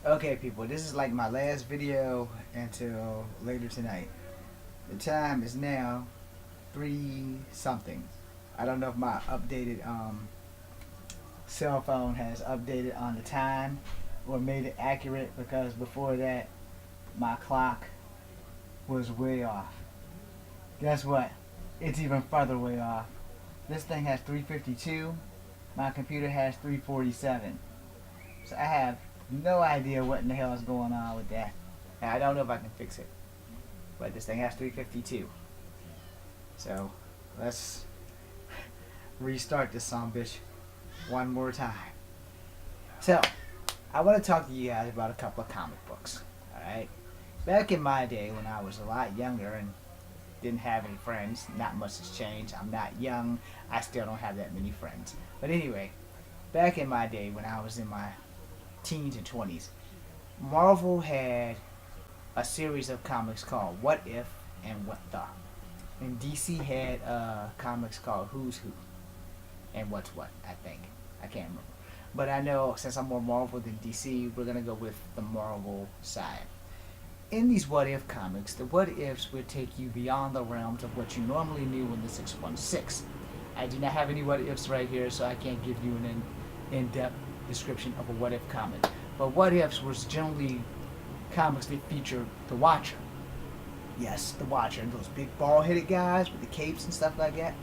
Okay, people, this is like my last video until later tonight. The time is now 3 something. I don't know if my updated cell phone has updated on the time or made it accurate because before that my clock was way off. Guess what? It's even further way off. This thing has 352. My computer has 347. So I have no idea what in the hell is going on with that. And I don't know if I can fix it. But this thing has 352. So let's restart this son bitch one more time. So I want to talk to you guys about a couple of comic books. Alright? Back in my day when I was a lot younger and didn't have any friends, not much has changed. I'm not young. I still don't have that many friends. But anyway, back in my day when I was in my teens and 20s, Marvel had a series of comics called What If and What The. And DC had comics called Who's Who and What's What, I think. I can't remember. But I know since I'm more Marvel than DC, we're going to go with the Marvel side. In these What If comics, the What Ifs would take you beyond the realms of what you normally knew in the 616. I do not have any What Ifs right here, so I can't give you an in-depth description of a What If comic. But What Ifs was generally comics that featured the Watcher. Yes, the Watcher, those big bald-headed guys with the capes and stuff like that.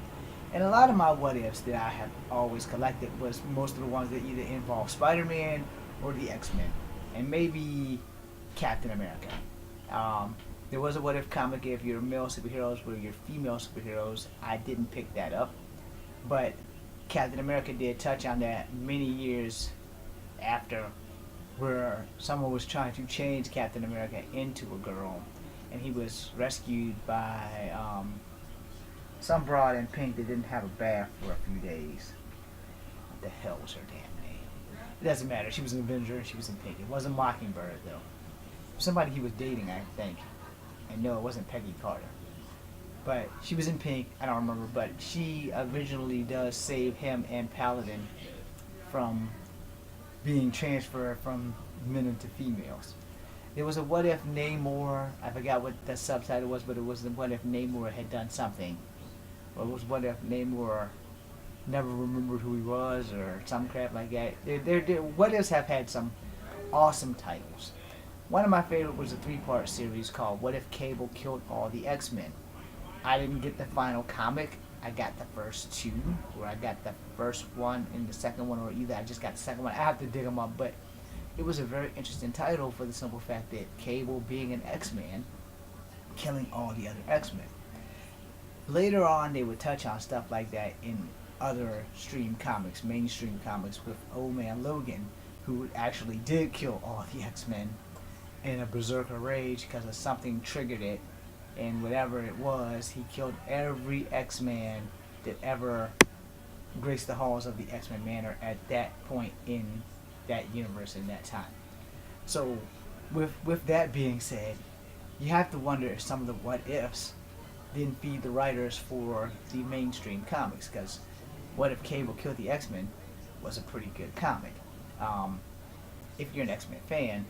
And a lot of my What Ifs that I have always collected was most of the ones that either involve Spider-Man or the X-Men, and maybe Captain America. There was a What If comic if your male superheroes were your female superheroes. I didn't pick that up, but Captain America did touch on that many years after, where someone was trying to change Captain America into a girl, and he was rescued by some broad in pink that didn't have a bath for a few days. What the hell was her damn name? It doesn't matter. She was an Avenger and she was in pink. It wasn't Mockingbird though. Somebody he was dating, I think. And no, it wasn't Peggy Carter. But she was in pink. I don't remember. But she originally does save him and Paladin from being transferred from men into females. There was a What If Namor. I forgot what the subtitle was, but it was the What If Namor had done something. Or it was What If Namor never remembered who he was, or some crap like that. What Ifs have had some awesome titles. One of my favorite was a 3-part series called What If Cable Killed All the X-Men. I didn't get the final comic. I got the first 2, or I got the first one and the second one, or either I just got the second one. I have to dig them up, but it was a very interesting title for the simple fact that Cable, being an X-Man, killing all the other X-Men. Later on, they would touch on stuff like that in other mainstream comics, with Old Man Logan, who actually did kill all the X-Men in a berserker rage because of something triggered it, and whatever it was, he killed every X-Man that ever graced the halls of the X-Men Manor at that point in that universe in that time. So, with that being said, you have to wonder if some of the What Ifs didn't feed the writers for the mainstream comics, because What If Cable Killed the X-Men was a pretty good comic. If you're an X-Men fan,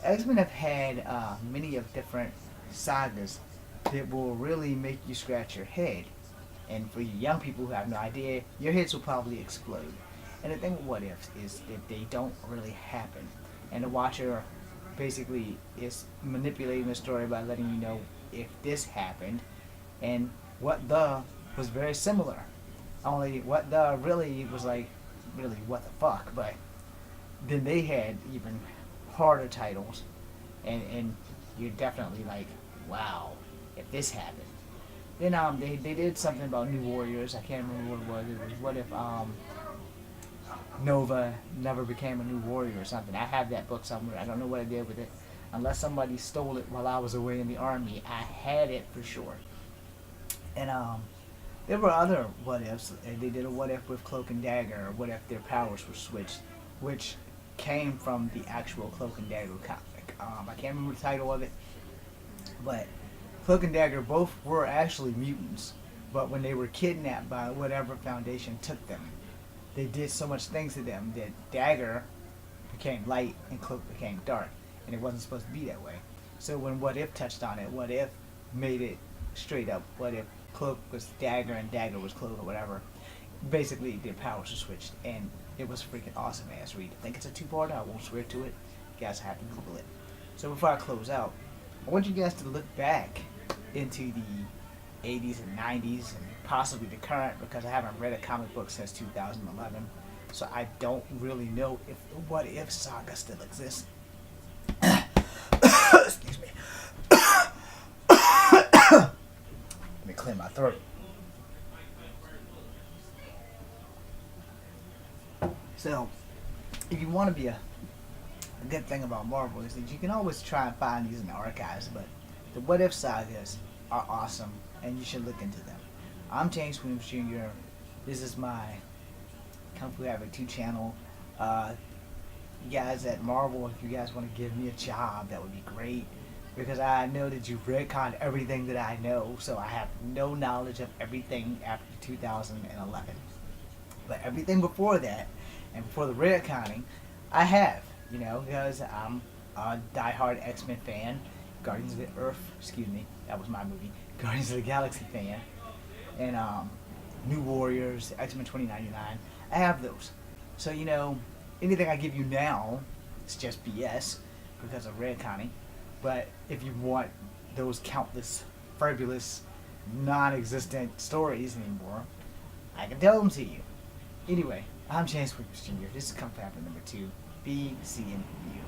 X-Men have had many of different sagas that will really make you scratch your head. And for you young people who have no idea, your heads will probably explode. And the thing with What Ifs is that they don't really happen. And the Watcher basically is manipulating the story by letting you know if this happened. And What The was very similar. Only What The really was like, really, what the fuck? But then they had even harder titles, and you're definitely like, wow, if this happened. Then they did something about New Warriors. I can't remember what it was. It was What If Nova never became a New Warrior or something. I have that book somewhere. I don't know what I did with it. Unless somebody stole it while I was away in the army, I had it for sure. And there were other What Ifs. They did a What If with Cloak and Dagger, or What If their powers were switched, which came from the actual Cloak and Dagger comic. I can't remember the title of it, but Cloak and Dagger both were actually mutants, but when they were kidnapped by whatever Foundation took them, they did so much things to them that Dagger became light and Cloak became dark, and it wasn't supposed to be that way. So when What If touched on it, What If made it straight up. What If Cloak was Dagger and Dagger was Cloak or whatever. Basically, their powers were switched, and it was freaking awesome ass read. I think it's a two-parter. I won't swear to it. You guys have to Google it. So before I close out, I want you guys to look back into the 80s and 90s and possibly the current, because I haven't read a comic book since 2011. So I don't really know if the What If saga still exists. Excuse me. Let me clear my throat. So, if you want to be a good thing about Marvel is that you can always try and find these in the archives, but the What If sagas are awesome, and you should look into them. I'm James Williams Jr. This is my Kung Fu Havoc 2 channel. You guys at Marvel, if you guys want to give me a job, that would be great, because I know that you've retconned everything that I know, so I have no knowledge of everything after 2011. But everything before that, and before the retconning, I have, because I'm a diehard X-Men fan, Guardians of the Earth, that was my movie, Guardians of the Galaxy fan, and New Warriors, X-Men 2099, I have those. So, anything I give you now, it's just BS, because of retconning, but if you want those countless, fabulous, non-existent stories anymore, I can tell them to you. Anyway, I'm James Williams Jr. This is Kung Fu Havoc number 2. Be seeing you.